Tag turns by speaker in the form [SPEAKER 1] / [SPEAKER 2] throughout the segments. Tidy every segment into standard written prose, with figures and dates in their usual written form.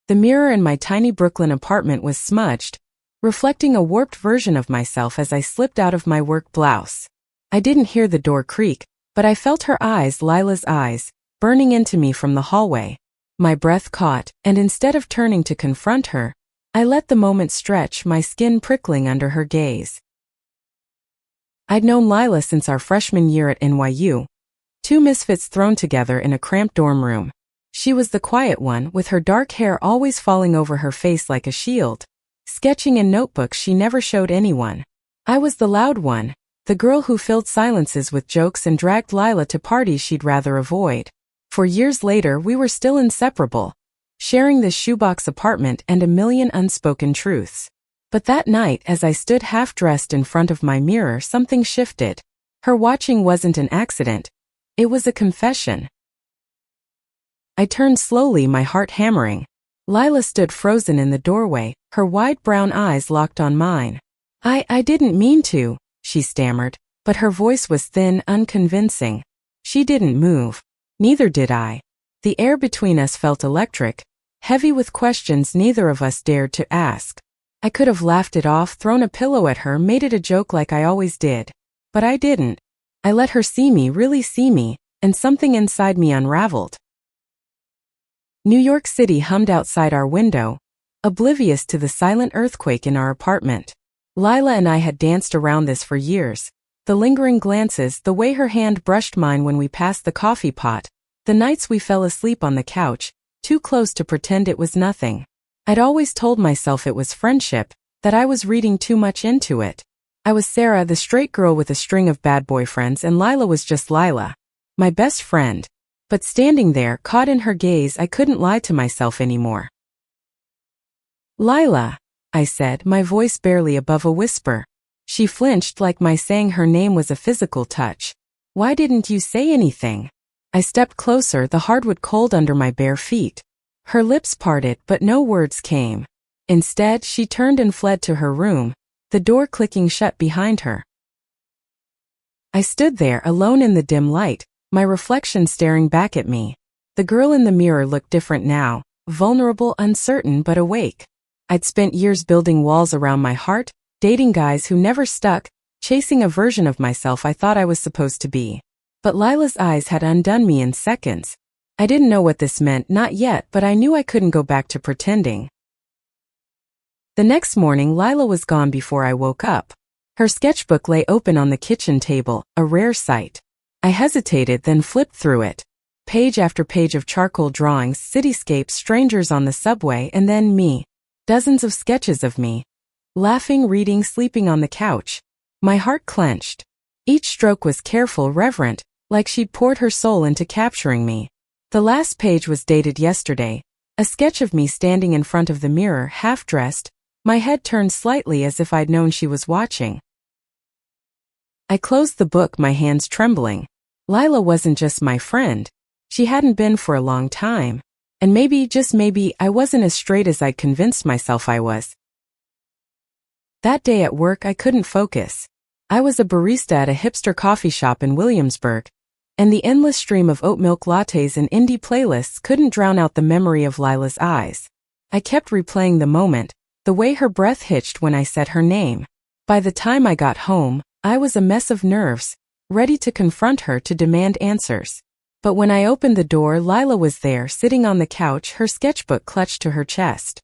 [SPEAKER 1] The mirror in my tiny Brooklyn apartment was smudged, reflecting a warped version of myself as I slipped out of my work blouse. I didn't hear the door creak, but I felt her eyes, Lila's eyes, burning into me from the hallway. My breath caught, and instead of turning to confront her, I let the moment stretch, my skin prickling under her gaze. I'd known Lila since our freshman year at NYU, two misfits thrown together in a cramped dorm room. She was the quiet one, with her dark hair always falling over her face like a shield, sketching in notebooks she never showed anyone. I was the loud one, the girl who filled silences with jokes and dragged Lila to parties she'd rather avoid. For years later we were still inseparable, sharing this shoebox apartment and a million unspoken truths. But that night, as I stood half-dressed in front of my mirror, something shifted. Her watching wasn't an accident. It was a confession. I turned slowly, my heart hammering. Lila stood frozen in the doorway, her wide brown eyes locked on mine. I didn't mean to, she stammered, but her voice was thin, unconvincing. She didn't move. Neither did I. The air between us felt electric, heavy with questions neither of us dared to ask. I could have laughed it off, thrown a pillow at her, made it a joke like I always did. But I didn't. I let her see me, really see me, and something inside me unraveled. New York City hummed outside our window, oblivious to the silent earthquake in our apartment. Lila and I had danced around this for years. The lingering glances, the way her hand brushed mine when we passed the coffee pot, the nights we fell asleep on the couch, too close to pretend it was nothing. I'd always told myself it was friendship, that I was reading too much into it. I was Sarah, the straight girl with a string of bad boyfriends, and Lila was just Lila, my best friend. But standing there, caught in her gaze, I couldn't lie to myself anymore. Lila, I said, my voice barely above a whisper. She flinched, like my saying her name was a physical touch. Why didn't you say anything? I stepped closer, the hardwood cold under my bare feet. Her lips parted, but no words came. Instead, she turned and fled to her room, the door clicking shut behind her. I stood there, alone in the dim light, my reflection staring back at me. The girl in the mirror looked different now, vulnerable, uncertain, but awake. I'd spent years building walls around my heart, dating guys who never stuck, chasing a version of myself I thought I was supposed to be. But Lila's eyes had undone me in seconds. I didn't know what this meant, not yet, but I knew I couldn't go back to pretending. The next morning, Lila was gone before I woke up. Her sketchbook lay open on the kitchen table, a rare sight. I hesitated, then flipped through it. Page after page of charcoal drawings, cityscapes, strangers on the subway, and then me. Dozens of sketches of me. Laughing, reading, sleeping on the couch. My heart clenched. Each stroke was careful, reverent, like she'd poured her soul into capturing me. The last page was dated yesterday, a sketch of me standing in front of the mirror, half-dressed, my head turned slightly as if I'd known she was watching. I closed the book, my hands trembling. Lila wasn't just my friend. She hadn't been for a long time. And maybe, just maybe, I wasn't as straight as I'd convinced myself I was. That day at work I couldn't focus. I was a barista at a hipster coffee shop in Williamsburg, and the endless stream of oat milk lattes and indie playlists couldn't drown out the memory of Lila's eyes. I kept replaying the moment, the way her breath hitched when I said her name. By the time I got home, I was a mess of nerves, ready to confront her, to demand answers. But when I opened the door, Lila was there, sitting on the couch, her sketchbook clutched to her chest.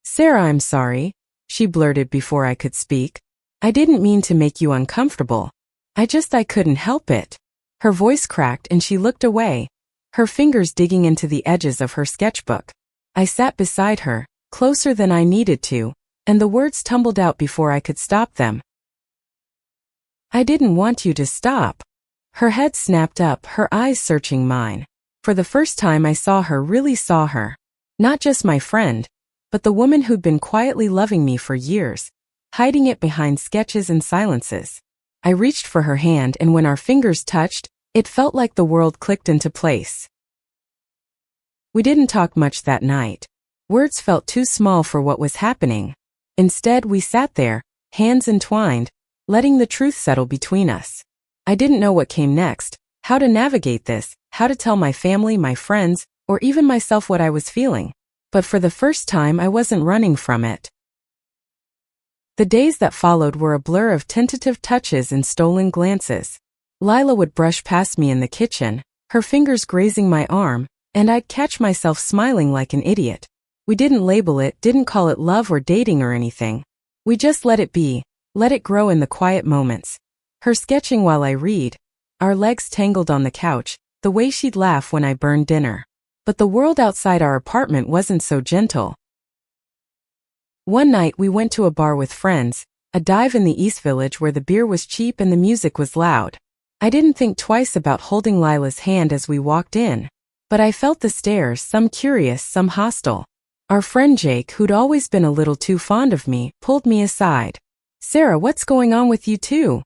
[SPEAKER 1] "Sarah, I'm sorry," she blurted before I could speak. "I didn't mean to make you uncomfortable. I couldn't help it." Her voice cracked and she looked away, her fingers digging into the edges of her sketchbook. I sat beside her, closer than I needed to, and the words tumbled out before I could stop them. "I didn't want you to stop." Her head snapped up, her eyes searching mine. For the first time I saw her, really saw her. Not just my friend, but the woman who'd been quietly loving me for years, hiding it behind sketches and silences. I reached for her hand, and when our fingers touched, it felt like the world clicked into place. We didn't talk much that night. Words felt too small for what was happening. Instead, we sat there, hands entwined, letting the truth settle between us. I didn't know what came next, how to navigate this, how to tell my family, my friends, or even myself what I was feeling. But for the first time, I wasn't running from it. The days that followed were a blur of tentative touches and stolen glances. Lila would brush past me in the kitchen, her fingers grazing my arm, and I'd catch myself smiling like an idiot. We didn't label it, didn't call it love or dating or anything. We just let it be, let it grow in the quiet moments. Her sketching while I read, our legs tangled on the couch, the way she'd laugh when I burned dinner. But the world outside our apartment wasn't so gentle. One night we went to a bar with friends, a dive in the East Village where the beer was cheap and the music was loud. I didn't think twice about holding Lila's hand as we walked in, but I felt the stares, some curious, some hostile. Our friend Jake, who'd always been a little too fond of me, pulled me aside. "Sarah, what's going on with you two?"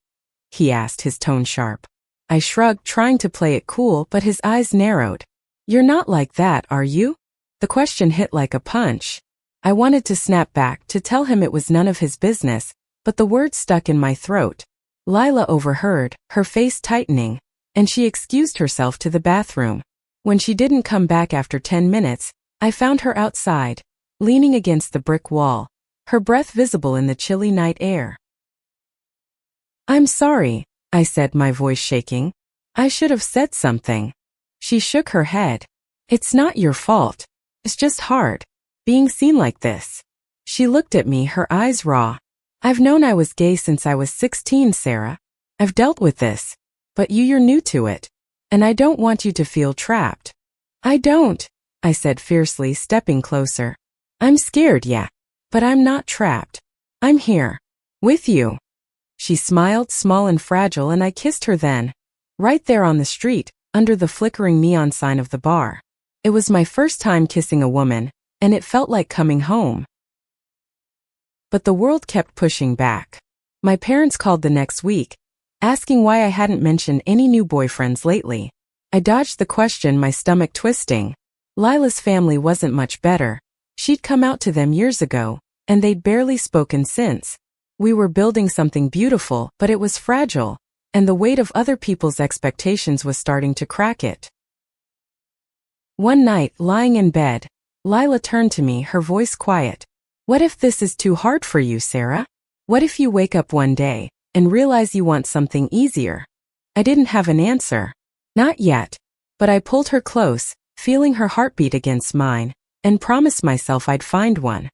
[SPEAKER 1] he asked, his tone sharp. I shrugged, trying to play it cool, but his eyes narrowed. "You're not like that, are you?" The question hit like a punch. I wanted to snap back, to tell him it was none of his business, but the words stuck in my throat. Lila overheard, her face tightening, and she excused herself to the bathroom. When she didn't come back after 10 minutes, I found her outside, leaning against the brick wall, her breath visible in the chilly night air. "I'm sorry," I said, my voice shaking. "I should have said something." She shook her head. "It's not your fault. It's just hard, being seen like this." She looked at me, her eyes raw. "I've known I was gay since I was 16, Sarah. I've dealt with this. But you're new to it. And I don't want you to feel trapped." "I don't," I said fiercely, stepping closer. "I'm scared, yeah. But I'm not trapped. I'm here. With you." She smiled, small and fragile, and I kissed her then. Right there on the street, under the flickering neon sign of the bar. It was my first time kissing a woman, and it felt like coming home. But the world kept pushing back. My parents called the next week, asking why I hadn't mentioned any new boyfriends lately. I dodged the question, my stomach twisting. Lila's family wasn't much better. She'd come out to them years ago, and they'd barely spoken since. We were building something beautiful, but it was fragile, and the weight of other people's expectations was starting to crack it. One night, lying in bed, Lila turned to me, her voice quiet. "What if this is too hard for you, Sarah? What if you wake up one day and realize you want something easier?" I didn't have an answer. Not yet. But I pulled her close, feeling her heartbeat against mine, and promised myself I'd find one.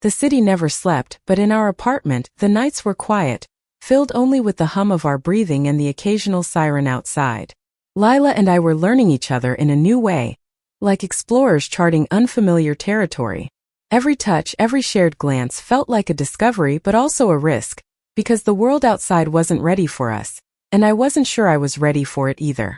[SPEAKER 1] The city never slept, but in our apartment, the nights were quiet, filled only with the hum of our breathing and the occasional siren outside. Lila and I were learning each other in a new way, like explorers charting unfamiliar territory. Every touch, every shared glance felt like a discovery but also a risk, because the world outside wasn't ready for us, and I wasn't sure I was ready for it either.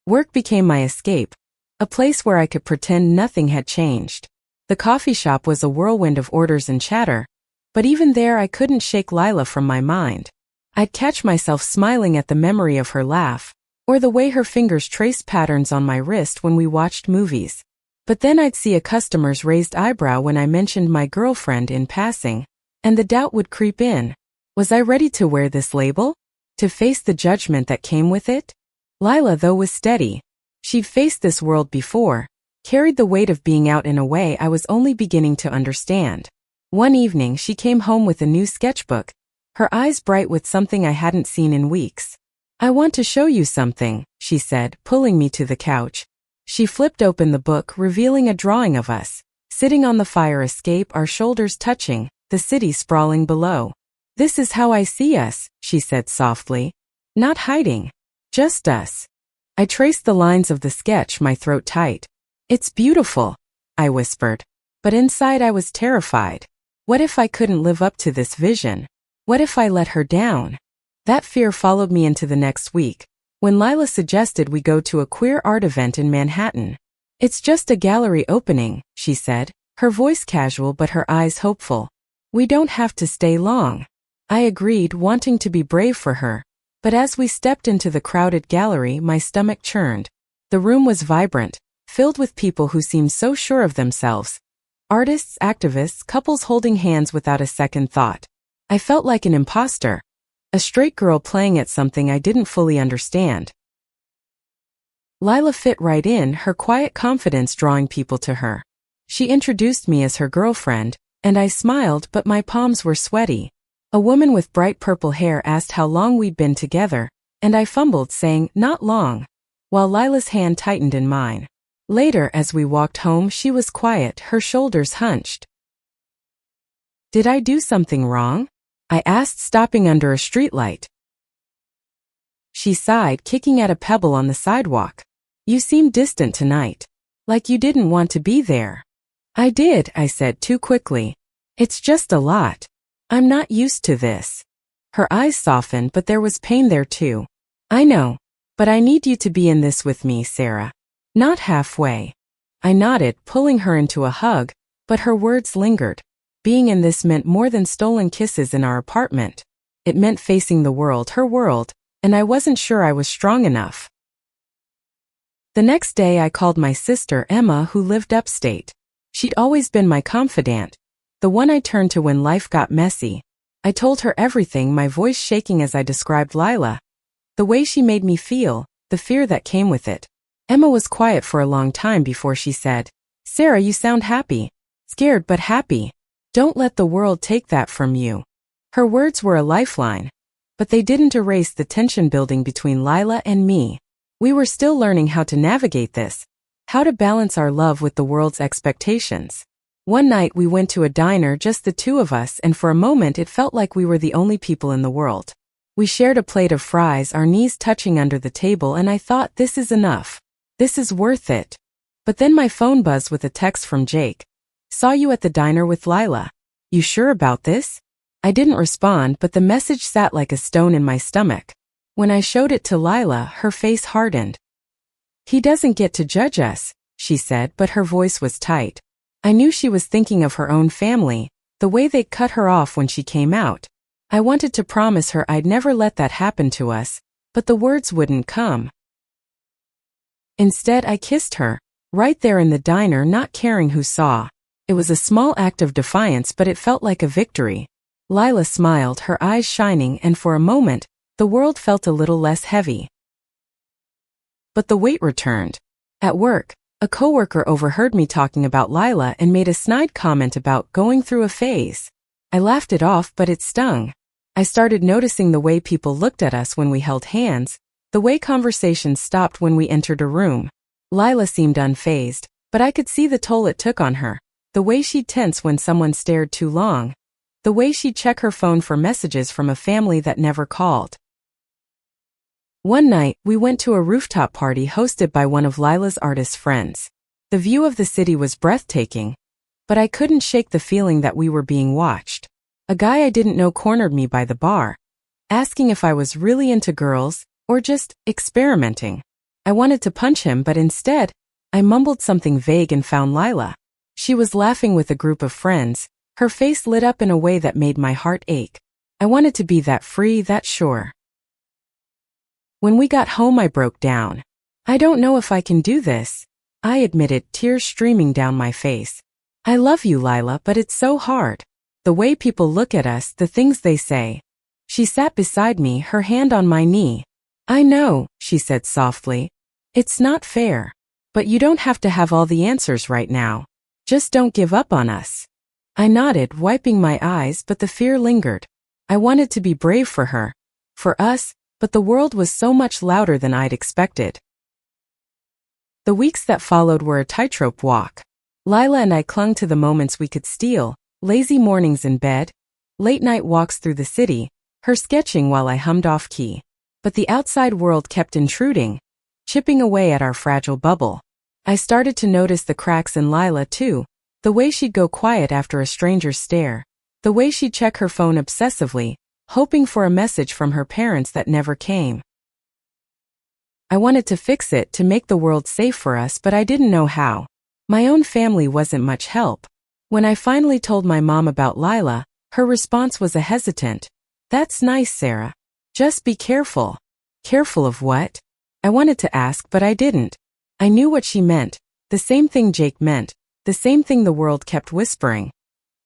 [SPEAKER 1] Work became my escape, a place where I could pretend nothing had changed. The coffee shop was a whirlwind of orders and chatter, but even there I couldn't shake Lila from my mind. I'd catch myself smiling at the memory of her laugh, or the way her fingers traced patterns on my wrist when we watched movies. But then I'd see a customer's raised eyebrow when I mentioned my girlfriend in passing, and the doubt would creep in. Was I ready to wear this label? To face the judgment that came with it? Lila, though, was steady. She'd faced this world before, carried the weight of being out in a way I was only beginning to understand. One evening she came home with a new sketchbook, her eyes bright with something I hadn't seen in weeks. "I want to show you something," she said, pulling me to the couch. She flipped open the book, revealing a drawing of us, sitting on the fire escape, our shoulders touching, the city sprawling below. "This is how I see us," she said softly. "Not hiding. Just us." I traced the lines of the sketch, my throat tight. "It's beautiful," I whispered. But inside I was terrified. What if I couldn't live up to this vision? What if I let her down? That fear followed me into the next week, when Lila suggested we go to a queer art event in Manhattan. "It's just a gallery opening," she said, her voice casual but her eyes hopeful. "We don't have to stay long." I agreed, wanting to be brave for her. But as we stepped into the crowded gallery, my stomach churned. The room was vibrant, filled with people who seemed so sure of themselves. Artists, activists, couples holding hands without a second thought. I felt like an imposter, a straight girl playing at something I didn't fully understand. Lila fit right in, her quiet confidence drawing people to her. She introduced me as her girlfriend, and I smiled, but my palms were sweaty. A woman with bright purple hair asked how long we'd been together, and I fumbled, saying, "Not long," while Lila's hand tightened in mine. Later, as we walked home, she was quiet, her shoulders hunched. "Did I do something wrong?" I asked, stopping under a streetlight. She sighed, kicking at a pebble on the sidewalk. "You seem distant tonight. Like you didn't want to be there." "I did," I said too quickly. "It's just a lot. I'm not used to this." Her eyes softened, but there was pain there too. "I know. But I need you to be in this with me, Sarah. Not halfway." I nodded, pulling her into a hug, but her words lingered. Being in this meant more than stolen kisses in our apartment. It meant facing the world, her world, and I wasn't sure I was strong enough. The next day I called my sister Emma, who lived upstate. She'd always been my confidant, the one I turned to when life got messy. I told her everything, my voice shaking as I described Lila. The way she made me feel, the fear that came with it. Emma was quiet for a long time before she said, "Sarah, you sound happy. Scared but happy. Don't let the world take that from you." Her words were a lifeline, but they didn't erase the tension building between Lila and me. We were still learning how to navigate this, how to balance our love with the world's expectations. One night we went to a diner, just the two of us, and for a moment it felt like we were the only people in the world. We shared a plate of fries, our knees touching under the table, and I thought, this is enough. This is worth it. But then my phone buzzed with a text from Jake. "Saw you at the diner with Lila. You sure about this?" I didn't respond, but the message sat like a stone in my stomach. When I showed it to Lila, her face hardened. "He doesn't get to judge us," she said, but her voice was tight. I knew she was thinking of her own family, the way they cut her off when she came out. I wanted to promise her I'd never let that happen to us, but the words wouldn't come. Instead, I kissed her, right there in the diner, not caring who saw. It was a small act of defiance, but it felt like a victory. Lila smiled, her eyes shining, and for a moment, the world felt a little less heavy. But the weight returned. At work, a coworker overheard me talking about Lila and made a snide comment about going through a phase. I laughed it off, but it stung. I started noticing the way people looked at us when we held hands, the way conversations stopped when we entered a room. Lila seemed unfazed, but I could see the toll it took on her. The way she'd tense when someone stared too long. The way she'd check her phone for messages from a family that never called. One night, we went to a rooftop party hosted by one of Lila's artist friends. The view of the city was breathtaking, but I couldn't shake the feeling that we were being watched. A guy I didn't know cornered me by the bar, asking if I was really into girls, or just experimenting. I wanted to punch him, but instead, I mumbled something vague and found Lila. She was laughing with a group of friends, her face lit up in a way that made my heart ache. I wanted to be that free, that sure. When we got home, I broke down. "I don't know if I can do this," I admitted, tears streaming down my face. "I love you, Lila, but it's so hard. The way people look at us, the things they say." She sat beside me, her hand on my knee. "I know," she said softly. "It's not fair. But you don't have to have all the answers right now. Just don't give up on us." I nodded, wiping my eyes, but the fear lingered. I wanted to be brave for her, for us, but the world was so much louder than I'd expected. The weeks that followed were a tightrope walk. Lila and I clung to the moments we could steal, lazy mornings in bed, late night walks through the city, her sketching while I hummed off key. But the outside world kept intruding, chipping away at our fragile bubble. I started to notice the cracks in Lila too, the way she'd go quiet after a stranger's stare, the way she'd check her phone obsessively, hoping for a message from her parents that never came. I wanted to fix it, to make the world safe for us, but I didn't know how. My own family wasn't much help. When I finally told my mom about Lila, her response was a hesitant, "That's nice, Sarah. Just be careful." Careful of what? I wanted to ask, but I didn't. I knew what she meant, the same thing Jake meant, the same thing the world kept whispering.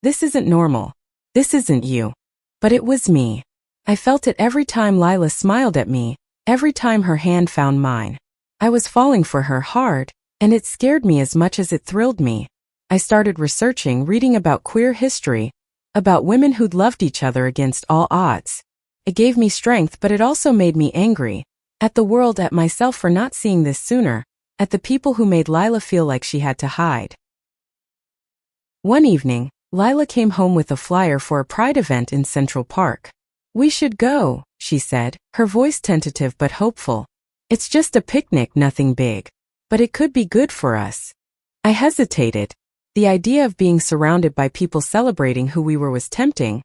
[SPEAKER 1] This isn't normal. This isn't you. But it was me. I felt it every time Lila smiled at me, every time her hand found mine. I was falling for her hard, and it scared me as much as it thrilled me. I started researching, reading about queer history, about women who'd loved each other against all odds. It gave me strength, but it also made me angry. At the world, at myself for not seeing this sooner, at the people who made Lila feel like she had to hide. One evening, Lila came home with a flyer for a pride event in Central Park. "We should go," she said, her voice tentative but hopeful. "It's just a picnic, nothing big. But it could be good for us." I hesitated. The idea of being surrounded by people celebrating who we were was tempting,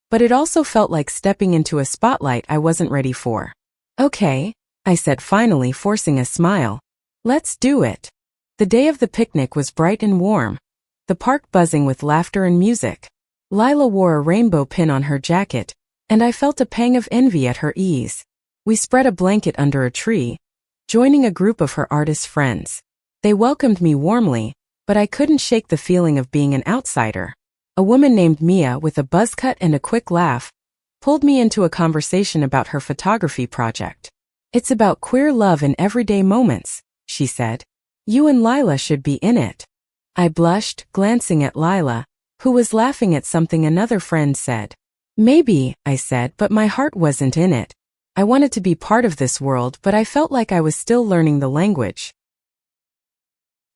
[SPEAKER 1] but it also felt like stepping into a spotlight I wasn't ready for. "Okay," I said finally, forcing a smile. "Let's do it." The day of the picnic was bright and warm, the park buzzing with laughter and music. Lila wore a rainbow pin on her jacket, and I felt a pang of envy at her ease. We spread a blanket under a tree, joining a group of her artist friends. They welcomed me warmly, but I couldn't shake the feeling of being an outsider. A woman named Mia, with a buzz cut and a quick laugh, pulled me into a conversation about her photography project. "It's about queer love in everyday moments," she said. "You and Lila should be in it." I blushed, glancing at Lila, who was laughing at something another friend said. "Maybe," I said, but my heart wasn't in it. I wanted to be part of this world, but I felt like I was still learning the language.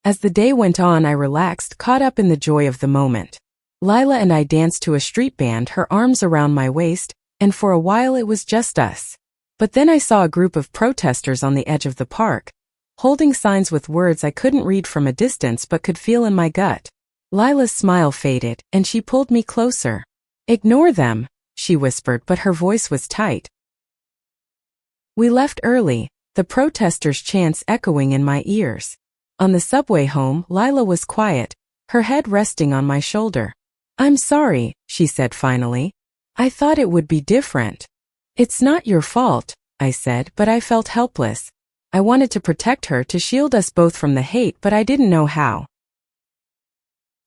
[SPEAKER 1] As the day went on, I relaxed, caught up in the joy of the moment. Lila and I danced to a street band, her arms around my waist, and for a while it was just us. But then I saw a group of protesters on the edge of the park, holding signs with words I couldn't read from a distance but could feel in my gut. Lila's smile faded, and she pulled me closer. "Ignore them," she whispered, but her voice was tight. We left early, the protesters' chants echoing in my ears. On the subway home, Lila was quiet, her head resting on my shoulder. "I'm sorry," she said finally. "I thought it would be different." "It's not your fault," I said, but I felt helpless. I wanted to protect her, to shield us both from the hate, but I didn't know how.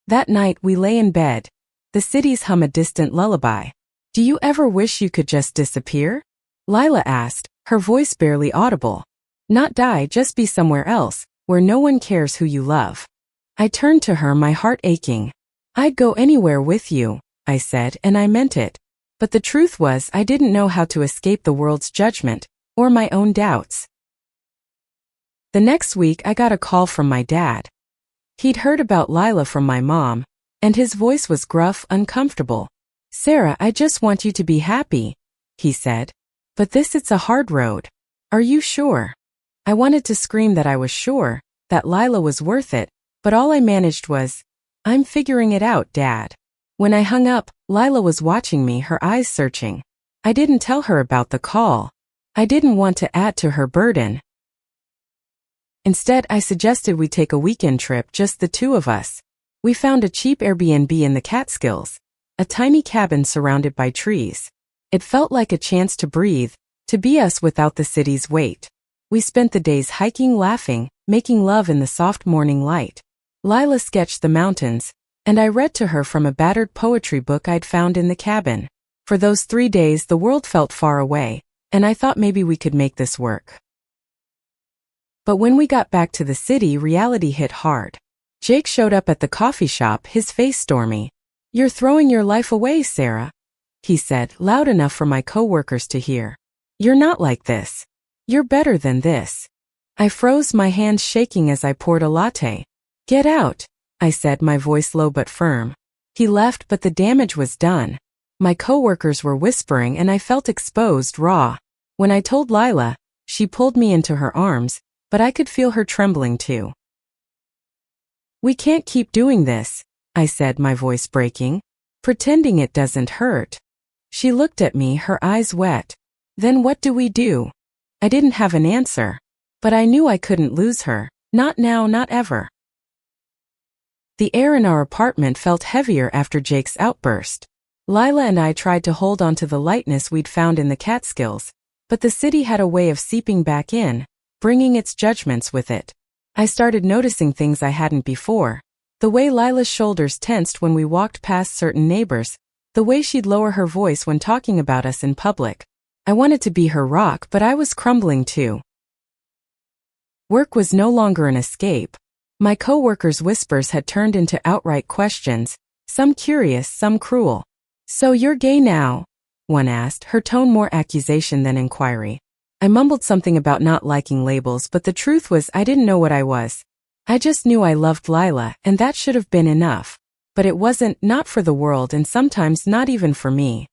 [SPEAKER 1] That night we lay in bed. The cities hum a distant lullaby. "Do you ever wish you could just disappear?" Lila asked, her voice barely audible. "Not die, just be somewhere else, where no one cares who you love." I turned to her, my heart aching. "I'd go anywhere with you," I said, and I meant it. But the truth was, I didn't know how to escape the world's judgment, or my own doubts. The next week I got a call from my dad. He'd heard about Lila from my mom, and his voice was gruff, uncomfortable. "Sarah, I just want you to be happy," he said. "But it's a hard road. Are you sure?" I wanted to scream that I was sure, that Lila was worth it, but all I managed was, "I'm figuring it out, Dad." When I hung up, Lila was watching me, her eyes searching. I didn't tell her about the call. I didn't want to add to her burden. Instead, I suggested we take a weekend trip, just the two of us. We found a cheap Airbnb in the Catskills, a tiny cabin surrounded by trees. It felt like a chance to breathe, to be us without the city's weight. We spent the days hiking, laughing, making love in the soft morning light. Lila sketched the mountains, and I read to her from a battered poetry book I'd found in the cabin. For those 3 days the world felt far away, and I thought maybe we could make this work. But when we got back to the city, reality hit hard. Jake showed up at the coffee shop, his face stormy. "You're throwing your life away, Sarah," he said, loud enough for my coworkers to hear. "You're not like this. You're better than this." I froze, my hands shaking as I poured a latte. "Get out," I said, my voice low but firm. He left, but the damage was done. My coworkers were whispering, and I felt exposed, raw. When I told Lila, she pulled me into her arms, but I could feel her trembling too. "We can't keep doing this," I said, my voice breaking. "Pretending it doesn't hurt." She looked at me, her eyes wet. "Then what do we do?" I didn't have an answer, but I knew I couldn't lose her. Not now, not ever. The air in our apartment felt heavier after Jake's outburst. Lila and I tried to hold on to the lightness we'd found in the Catskills, but the city had a way of seeping back in, bringing its judgments with it. I started noticing things I hadn't before. The way Lila's shoulders tensed when we walked past certain neighbors, the way she'd lower her voice when talking about us in public. I wanted to be her rock, but I was crumbling too. Work was no longer an escape. My coworkers' whispers had turned into outright questions, some curious, some cruel. "So you're gay now?" one asked, her tone more accusation than inquiry. I mumbled something about not liking labels, but the truth was I didn't know what I was. I just knew I loved Lila, and that should have been enough. But it wasn't, not for the world, and sometimes not even for me.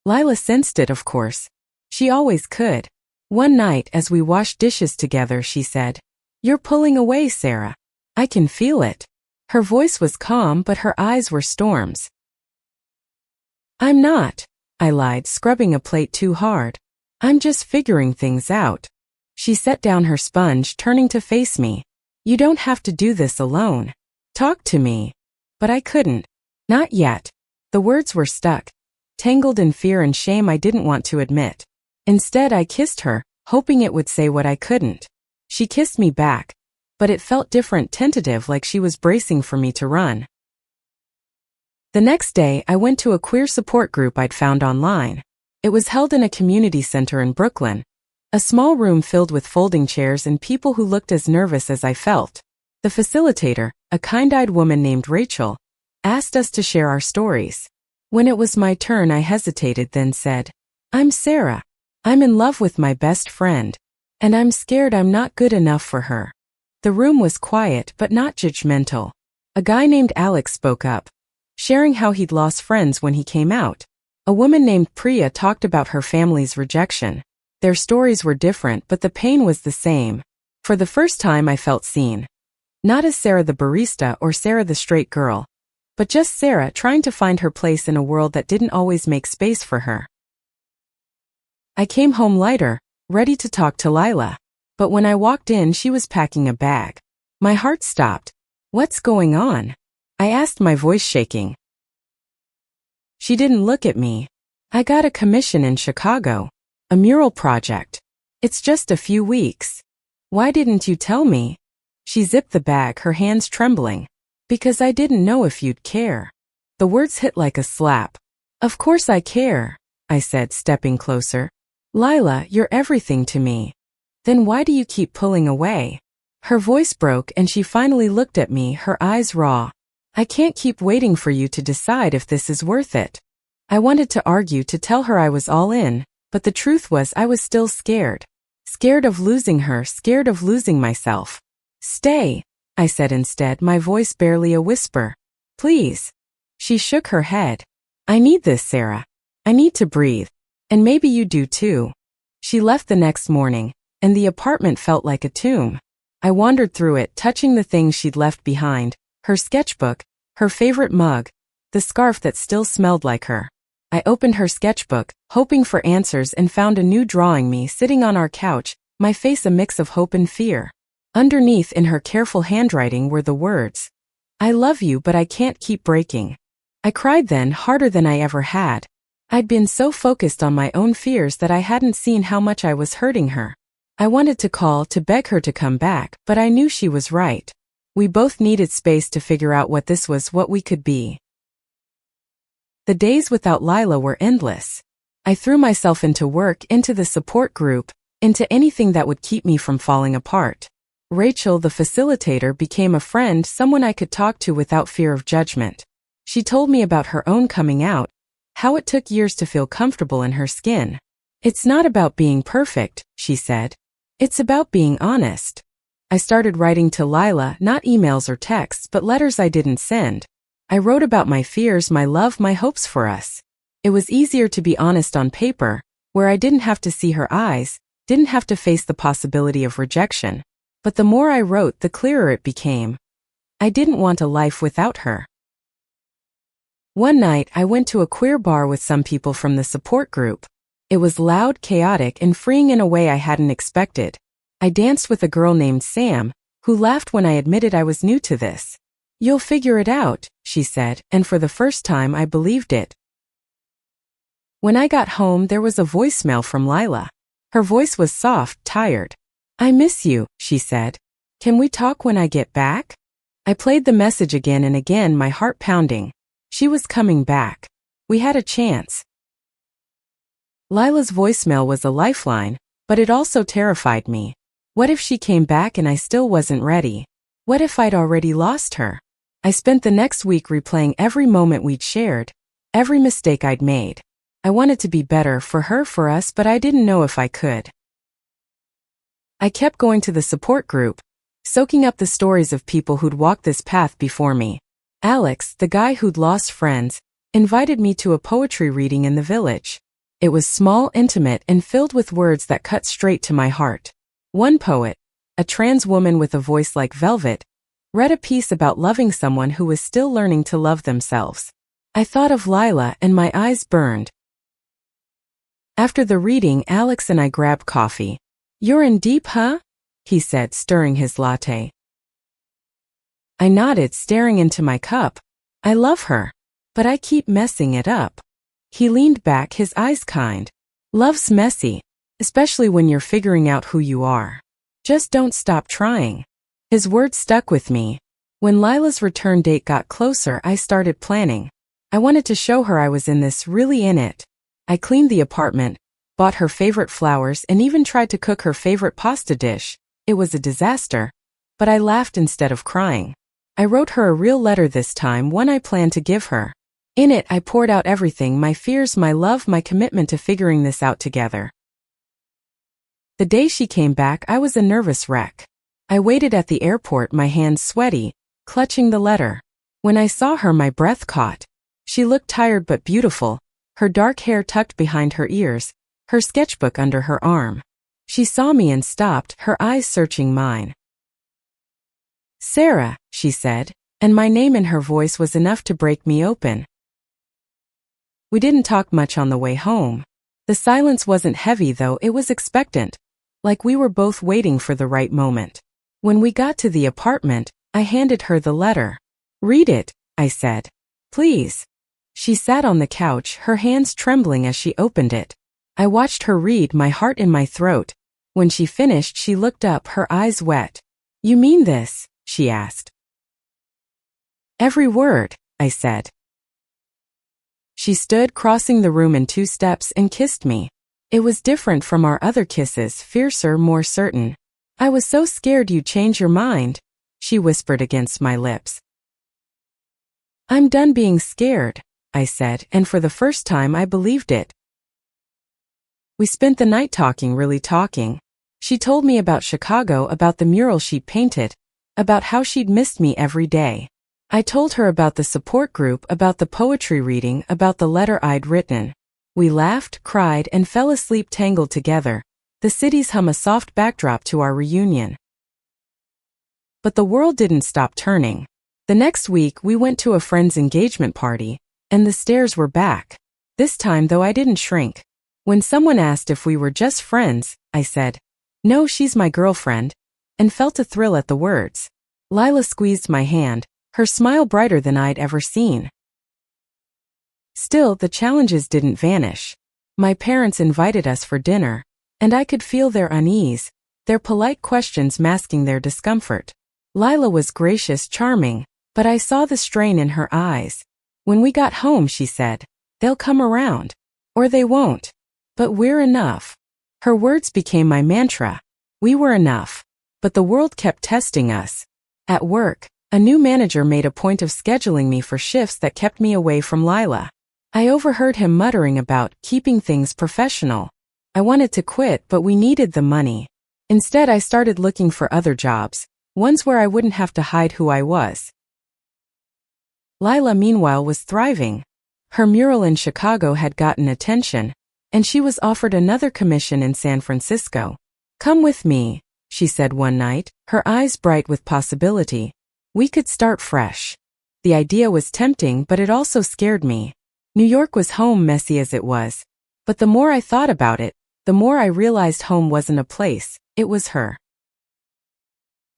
[SPEAKER 1] Lila sensed it, of course. She always could. One night, as we washed dishes together, she said, "You're pulling away, Sarah. I can feel it." Her voice was calm, but her eyes were storms. "I'm not," I lied, scrubbing a plate too hard. "I'm just figuring things out." She set down her sponge, turning to face me. "You don't have to do this alone. Talk to me." But I couldn't. Not yet. The words were stuck, tangled in fear and shame I didn't want to admit. Instead, I kissed her, hoping it would say what I couldn't. She kissed me back, but it felt different, tentative, like she was bracing for me to run. The next day, I went to a queer support group I'd found online. It was held in a community center in Brooklyn, a small room filled with folding chairs and people who looked as nervous as I felt. The facilitator, a kind-eyed woman named Rachel, asked us to share our stories. When it was my turn, I hesitated, then said, "I'm Sarah. I'm in love with my best friend. And I'm scared I'm not good enough for her." The room was quiet but not judgmental. A guy named Alex spoke up, sharing how he'd lost friends when he came out. A woman named Priya talked about her family's rejection. Their stories were different, but the pain was the same. For the first time, I felt seen. Not as Sarah the barista or Sarah the straight girl, but just Sarah trying to find her place in a world that didn't always make space for her. I came home lighter, ready to talk to Lila. But when I walked in, she was packing a bag. My heart stopped. "What's going on?" I asked, my voice shaking. She didn't look at me. "I got a commission in Chicago. A mural project. It's just a few weeks. Why didn't you tell me?" She zipped the bag, her hands trembling. "Because I didn't know if you'd care." The words hit like a slap. "Of course I care," I said, stepping closer. "Lila, you're everything to me. Then why do you keep pulling away?" Her voice broke and she finally looked at me, her eyes raw. "I can't keep waiting for you to decide if this is worth it." I wanted to argue, to tell her I was all in, but the truth was I was still scared. Scared of losing her, scared of losing myself. "Stay," I said instead, my voice barely a whisper. "Please." She shook her head. "I need this, Sarah. I need to breathe. And maybe you do too." She left the next morning, and the apartment felt like a tomb. I wandered through it, touching the things she'd left behind, her sketchbook, her favorite mug, the scarf that still smelled like her. I opened her sketchbook, hoping for answers, and found a new drawing, me sitting on our couch, my face a mix of hope and fear. Underneath, in her careful handwriting, were the words, "I love you, but I can't keep breaking." I cried then, harder than I ever had. I'd been so focused on my own fears that I hadn't seen how much I was hurting her. I wanted to call, to beg her to come back, but I knew she was right. We both needed space to figure out what this was, what we could be. The days without Lila were endless. I threw myself into work, into the support group, into anything that would keep me from falling apart. Rachel, the facilitator, became a friend, someone I could talk to without fear of judgment. She told me about her own coming out, how it took years to feel comfortable in her skin. "It's not about being perfect," she said. "It's about being honest." I started writing to Lila, not emails or texts, but letters I didn't send. I wrote about my fears, my love, my hopes for us. It was easier to be honest on paper, where I didn't have to see her eyes, didn't have to face the possibility of rejection. But the more I wrote, the clearer it became. I didn't want a life without her. One night, I went to a queer bar with some people from the support group. It was loud, chaotic, and freeing in a way I hadn't expected. I danced with a girl named Sam, who laughed when I admitted I was new to this. "You'll figure it out," she said, and for the first time I believed it. When I got home, there was a voicemail from Lila. Her voice was soft, tired. "I miss you," she said. "Can we talk when I get back?" I played the message again and again, my heart pounding. She was coming back. We had a chance. Lila's voicemail was a lifeline, but it also terrified me. What if she came back and I still wasn't ready? What if I'd already lost her? I spent the next week replaying every moment we'd shared, every mistake I'd made. I wanted to be better for her, for us, but I didn't know if I could. I kept going to the support group, soaking up the stories of people who'd walked this path before me. Alex, the guy who'd lost friends, invited me to a poetry reading in the village. It was small, intimate, and filled with words that cut straight to my heart. One poet, a trans woman with a voice like velvet, read a piece about loving someone who was still learning to love themselves. I thought of Lila and my eyes burned. After the reading, Alex and I grabbed coffee. "You're in deep, huh?" he said, stirring his latte. I nodded, staring into my cup. "I love her, but I keep messing it up." He leaned back, his eyes kind. "Love's messy, especially when you're figuring out who you are. Just don't stop trying." His words stuck with me. When Lila's return date got closer, I started planning. I wanted to show her I was in this, really in it. I cleaned the apartment, bought her favorite flowers, and even tried to cook her favorite pasta dish. It was a disaster, but I laughed instead of crying. I wrote her a real letter this time, one I planned to give her. In it, I poured out everything, my fears, my love, my commitment to figuring this out together. The day she came back, I was a nervous wreck. I waited at the airport, my hands sweaty, clutching the letter. When I saw her, my breath caught. She looked tired but beautiful, her dark hair tucked behind her ears, her sketchbook under her arm. She saw me and stopped, her eyes searching mine. "Sarah," she said, and my name in her voice was enough to break me open. We didn't talk much on the way home. The silence wasn't heavy though, it was expectant, like we were both waiting for the right moment. When we got to the apartment, I handed her the letter. "Read it," I said. "Please." She sat on the couch, her hands trembling as she opened it. I watched her read, my heart in my throat. When she finished, she looked up, her eyes wet. "You mean this?" she asked. "Every word," I said. She stood, crossing the room in 2 steps, and kissed me. It was different from our other kisses, fiercer, more certain. "I was so scared you'd change your mind," she whispered against my lips. "I'm done being scared," I said, and for the first time I believed it. We spent the night talking, really talking. She told me about Chicago, about the mural she'd painted, about how she'd missed me every day. I told her about the support group, about the poetry reading, about the letter I'd written. We laughed, cried, and fell asleep tangled together, the city's hum a soft backdrop to our reunion. But the world didn't stop turning. The next week we went to a friend's engagement party, and the stares were back. This time though I didn't shrink. When someone asked if we were just friends, I said, "No, she's my girlfriend," and felt a thrill at the words. Lila squeezed my hand, her smile brighter than I'd ever seen. Still, the challenges didn't vanish. My parents invited us for dinner, and I could feel their unease, their polite questions masking their discomfort. Lila was gracious, charming, but I saw the strain in her eyes. When we got home, she said, "They'll come around. Or they won't. But we're enough." Her words became my mantra. We were enough. But the world kept testing us. At work, a new manager made a point of scheduling me for shifts that kept me away from Lila. I overheard him muttering about keeping things professional. I wanted to quit, but we needed the money. Instead, I started looking for other jobs, ones where I wouldn't have to hide who I was. Lila, meanwhile, was thriving. Her mural in Chicago had gotten attention, and she was offered another commission in San Francisco. "Come with me," she said one night, her eyes bright with possibility. "We could start fresh." The idea was tempting, but it also scared me. New York was home, messy as it was. But the more I thought about it, the more I realized home wasn't a place, it was her.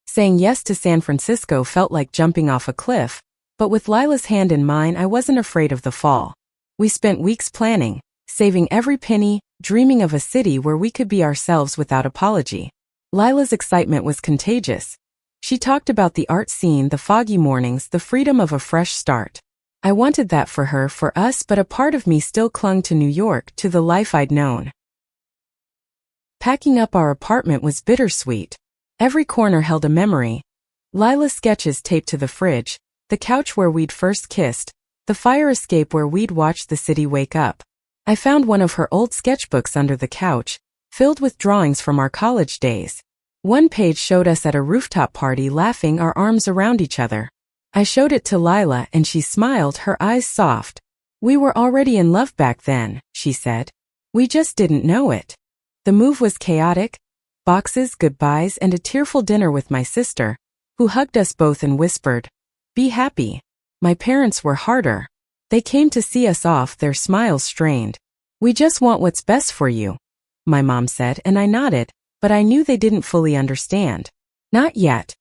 [SPEAKER 1] Saying yes to San Francisco felt like jumping off a cliff, but with Lila's hand in mine, I wasn't afraid of the fall. We spent weeks planning, saving every penny, dreaming of a city where we could be ourselves without apology. Lila's excitement was contagious. She talked about the art scene, the foggy mornings, the freedom of a fresh start. I wanted that for her, for us, but a part of me still clung to New York, to the life I'd known. Packing up our apartment was bittersweet. Every corner held a memory. Lila's sketches taped to the fridge, the couch where we'd first kissed, the fire escape where we'd watched the city wake up. I found one of her old sketchbooks under the couch, filled with drawings from our college days. One page showed us at a rooftop party laughing, our arms around each other. I showed it to Lila and she smiled, her eyes soft. "We were already in love back then," she said. "We just didn't know it." The move was chaotic. Boxes, goodbyes, and a tearful dinner with my sister, who hugged us both and whispered, "Be happy." My parents were harder. They came to see us off, their smiles strained. "We just want what's best for you," my mom said, and I nodded, but I knew they didn't fully understand. Not yet.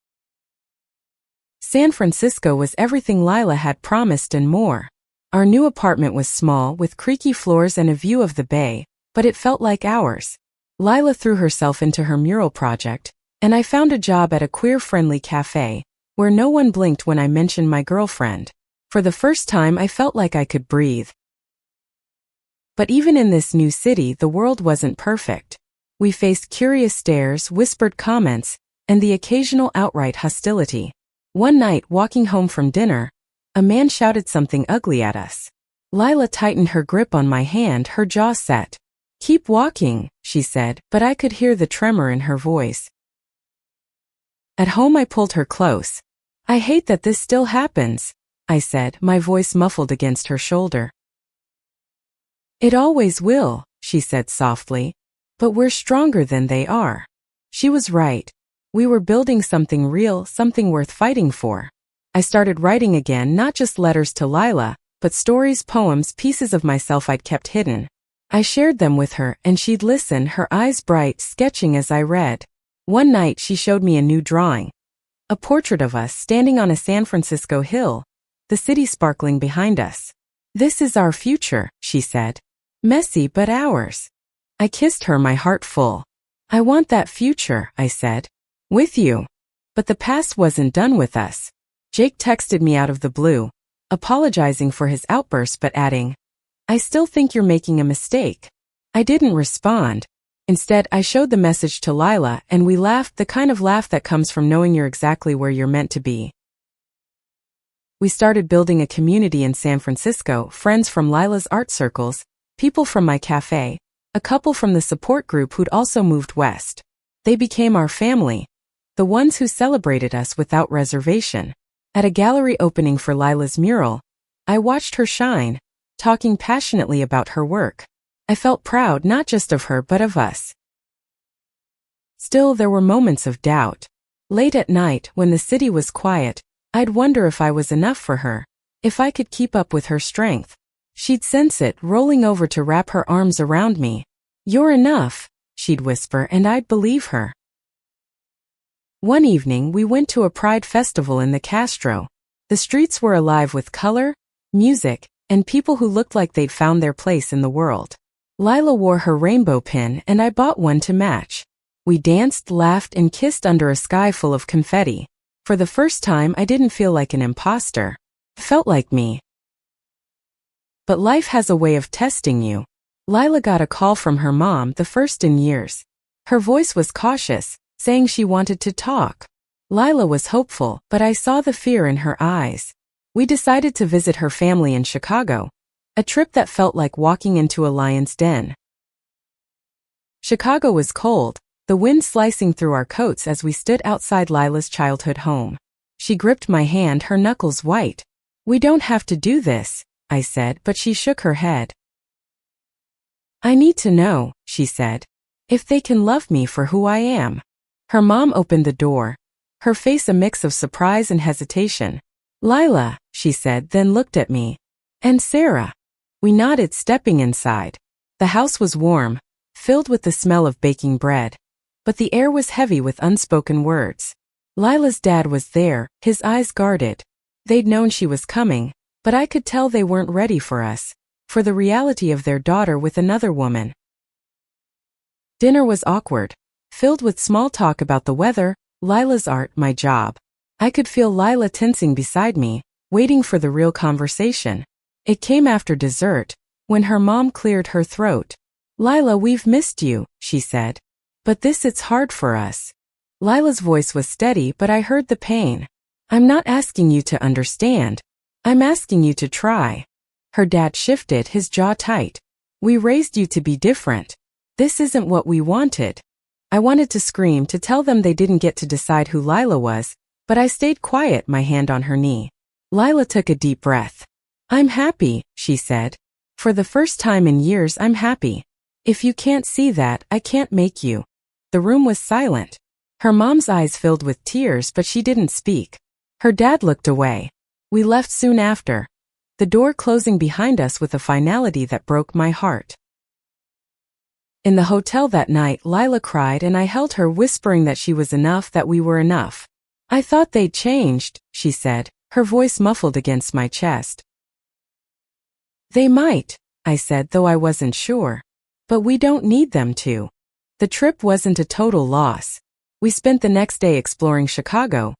[SPEAKER 1] San Francisco was everything Lila had promised and more. Our new apartment was small, with creaky floors and a view of the bay, but it felt like ours. Lila threw herself into her mural project, and I found a job at a queer-friendly cafe, where no one blinked when I mentioned my girlfriend. For the first time I felt like I could breathe. But even in this new city, the world wasn't perfect. We faced curious stares, whispered comments, and the occasional outright hostility. One night, walking home from dinner, a man shouted something ugly at us. Lila tightened her grip on my hand, her jaw set. "Keep walking," she said, but I could hear the tremor in her voice. At home I pulled her close. "I hate that this still happens," I said, my voice muffled against her shoulder. "It always will," she said softly, "but we're stronger than they are." She was right. We were building something real, something worth fighting for. I started writing again, not just letters to Lila, but stories, poems, pieces of myself I'd kept hidden. I shared them with her, and she'd listen, her eyes bright, sketching as I read. One night she showed me a new drawing. A portrait of us standing on a San Francisco hill, the city sparkling behind us. "This is our future," she said. "Messy, but ours." I kissed her, my heart full. "I want that future," I said. "With you." But the past wasn't done with us. Jake texted me out of the blue, apologizing for his outburst but adding, "I still think you're making a mistake." I didn't respond. Instead, I showed the message to Lila and we laughed, the kind of laugh that comes from knowing you're exactly where you're meant to be. We started building a community in San Francisco, friends from Lila's art circles, people from my cafe, a couple from the support group who'd also moved west. They became our family, the ones who celebrated us without reservation. At a gallery opening for Lila's mural, I watched her shine, talking passionately about her work. I felt proud not just of her but of us. Still, there were moments of doubt. Late at night, when the city was quiet, I'd wonder if I was enough for her, if I could keep up with her strength. She'd sense it, rolling over to wrap her arms around me. "You're enough," she'd whisper, and I'd believe her. One evening, we went to a pride festival in the Castro. The streets were alive with color, music, and people who looked like they'd found their place in the world. Lila wore her rainbow pin and I bought one to match. We danced, laughed, and kissed under a sky full of confetti. For the first time, I didn't feel like an imposter. It felt like me. But life has a way of testing you. Lila got a call from her mom, the first in years. Her voice was cautious, saying she wanted to talk. Lila was hopeful, but I saw the fear in her eyes. We decided to visit her family in Chicago, a trip that felt like walking into a lion's den. Chicago was cold, the wind slicing through our coats as we stood outside Lila's childhood home. She gripped my hand, her knuckles white. "We don't have to do this," I said, but she shook her head. "I need to know," she said, "if they can love me for who I am." Her mom opened the door, her face a mix of surprise and hesitation. "Lila," she said, then looked at me. "And Sarah." We nodded, stepping inside. The house was warm, filled with the smell of baking bread. But the air was heavy with unspoken words. Lila's dad was there, his eyes guarded. They'd known she was coming, but I could tell they weren't ready for us, for the reality of their daughter with another woman. Dinner was awkward, filled with small talk about the weather, Lila's art, my job. I could feel Lila tensing beside me, waiting for the real conversation. It came after dessert, when her mom cleared her throat. "Lila, we've missed you," she said. "But it's hard for us." Lila's voice was steady, but I heard the pain. I'm not asking you to understand. I'm asking you to try. Her dad shifted, his jaw tight. We raised you to be different. This isn't what we wanted. I wanted to scream to tell them they didn't get to decide who Lila was, but I stayed quiet, my hand on her knee. Lila took a deep breath. I'm happy, she said. For the first time in years, I'm happy. If you can't see that, I can't make you. The room was silent. Her mom's eyes filled with tears, but she didn't speak. Her dad looked away. We left soon after, the door closing behind us with a finality that broke my heart. In the hotel that night, Lila cried and I held her, whispering that she was enough, that we were enough. I thought they'd changed, she said, her voice muffled against my chest. They might, I said, though I wasn't sure. But we don't need them to. The trip wasn't a total loss. We spent the next day exploring Chicago,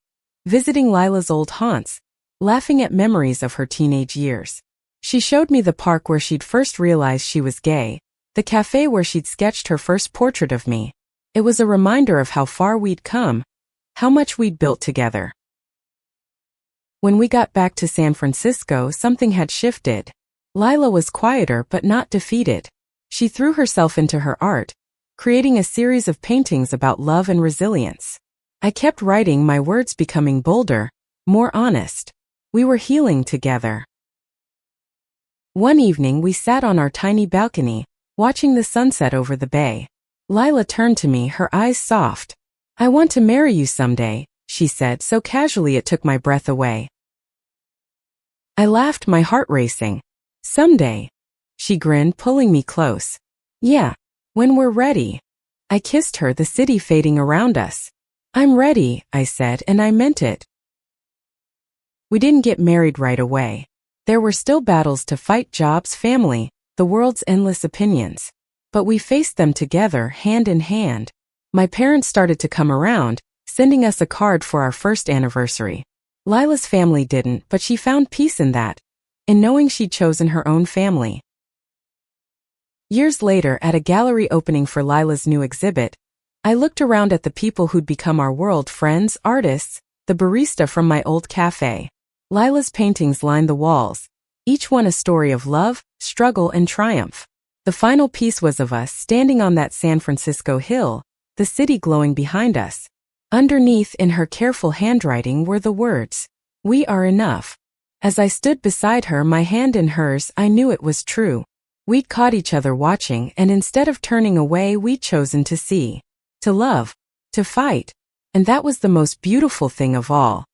[SPEAKER 1] visiting Lila's old haunts, laughing at memories of her teenage years. She showed me the park where she'd first realized she was gay, the cafe where she'd sketched her first portrait of me. It was a reminder of how far we'd come, how much we'd built together. When we got back to San Francisco, something had shifted. Lila was quieter but not defeated. She threw herself into her art, creating a series of paintings about love and resilience. I kept writing, my words becoming bolder, more honest. We were healing together. One evening we sat on our tiny balcony, watching the sunset over the bay. Lila turned to me, her eyes soft. I want to marry you someday, she said so casually it took my breath away. I laughed, my heart racing. Someday. She grinned, pulling me close. Yeah, when we're ready. I kissed her, the city fading around us. I'm ready, I said, and I meant it. We didn't get married right away. There were still battles to fight, jobs, family, the world's endless opinions. But we faced them together, hand in hand. My parents started to come around, sending us a card for our first anniversary. Lila's family didn't, but she found peace in that, in knowing she'd chosen her own family. Years later, at a gallery opening for Lila's new exhibit, I looked around at the people who'd become our world, friends, artists, the barista from my old cafe. Lila's paintings lined the walls, each one a story of love, struggle, and triumph. The final piece was of us standing on that San Francisco hill, the city glowing behind us. Underneath, in her careful handwriting, were the words, "We are enough." As I stood beside her, my hand in hers, I knew it was true. We'd caught each other watching, and instead of turning away, we'd chosen to see, to love, to fight. And that was the most beautiful thing of all.